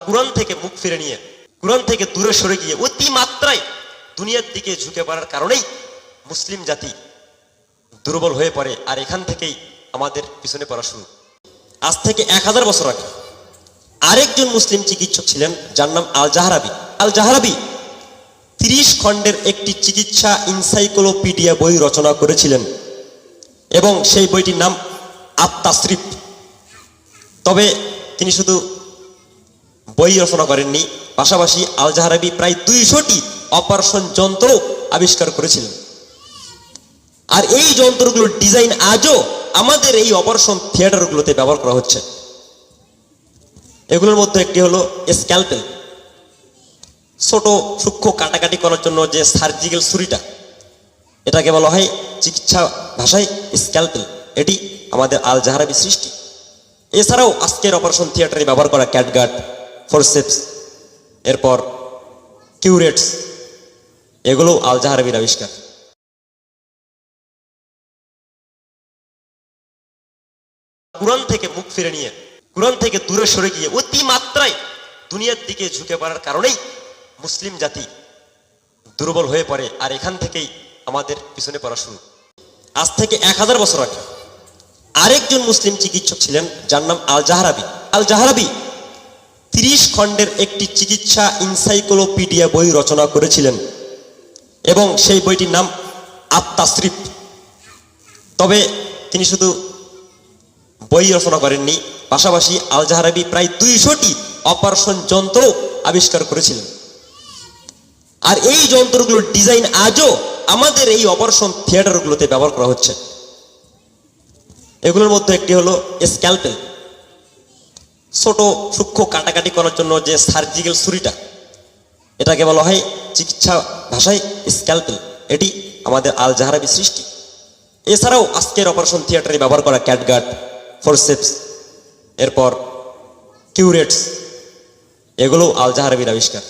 কুরআন থেকে মুখ ফিরে নিয়ে কুরআন থেকে দূরে সরে গিয়ে অতিমাত্রায় দুনিয়ার দিকে ঝুঁকে পড়ার কারণেই মুসলিম জাতি দুর্বল হয়ে পড়ে। আর এখান থেকেই আমাদের পিছনে পড়া শুরু। আজ থেকে 1000 বছর আগে আরেকজন মুসলিম চিকিৎসক ছিলেন, যার নাম আল জাহরাবি। আল জাহরাবি 30 খণ্ডের একটি চিকিৎসা ইনসাইক্লোপিডিয়া বই রচনা করেছিলেন এবং সেই বইটির নাম আত-তাসরিফ। তবে তিনি শুধু বই রচনা করেননি, পাশাপাশি আল জাহরাবি প্রায় 200টি অপারেশন যন্ত্র আবিষ্কার করেছিলেন। আর এই যন্ত্রগুলোর ডিজাইন আজও আমাদের এই অপারেশন থিয়েটারগুলোতে ব্যবহার করা হচ্ছে। এগুলোর মধ্যে একটি হলো স্ক্যালপেল, ছোট সূক্ষ্ম কাটাকাটি করার জন্য যে সার্জিক্যাল ছুরিটা, এটাকে বলা হয় চিকিৎসা ভাষায় স্ক্যালপেল। এটি আমাদের আল জাহরাবি সৃষ্টি। এছাড়াও আজকের অপারেশন থিয়েটারে ব্যবহার করা ক্যাটগার্ড, ফোরসেপস, এরপর কিউরেটস, এগুলো আল জাহরাবির আবিষ্কার। কুরআন থেকে মুখ ফিরে নিয়ে কুরআন থেকে দূরে সরে গিয়ে অতিমাত্রায় দুনিয়ার দিকে ঝুঁকে পড়ার কারণেই মুসলিম জাতি দুর্বল হয়ে পড়ে। আর এখান থেকেই আমাদের পিছনে পড়া শুরু। আজ থেকে 1000 বছর আগে আরেকজন মুসলিম চিকিৎসক ছিলেন, যার নাম আল জাহরাবি। আল জাহরাবি 30 খণ্ডের একটি চিকিৎসা ইনসাইক্লোপিডিয়া বই রচনা করেছিলেন এবং সেই বইটির নাম আত-তাসরিফ। তবে তিনি শুধু বই রচনা করেননি, পাশাপাশি আল জাহরাবি প্রায় 200টি অপারেশন যন্ত্র আবিষ্কার করেছিলেন। আর এই যন্ত্রগুলোর ডিজাইন আজও আমাদের এই অপারেশন থিয়েটারগুলোতে ব্যবহার করা হচ্ছে। এগুলোর মধ্যে একটি হলো স্ক্যালপেল, ছোট সূক্ষ্ম কাটাকাটি করার জন্য যে সার্জিক্যাল ছুরিটা, এটাকে বলা হয় চিকিৎসা ভাষায় স্ক্যালপেল। এটি আমাদের আল জাহরাবি সৃষ্টি। এছাড়াও আজকের অপারেশন থিয়েটারে ব্যবহার করা ক্যাটগার্ড, ফোরসেপস, এরপর কিউরেটস, এগুলো আল জাহরাবির আবিষ্কার।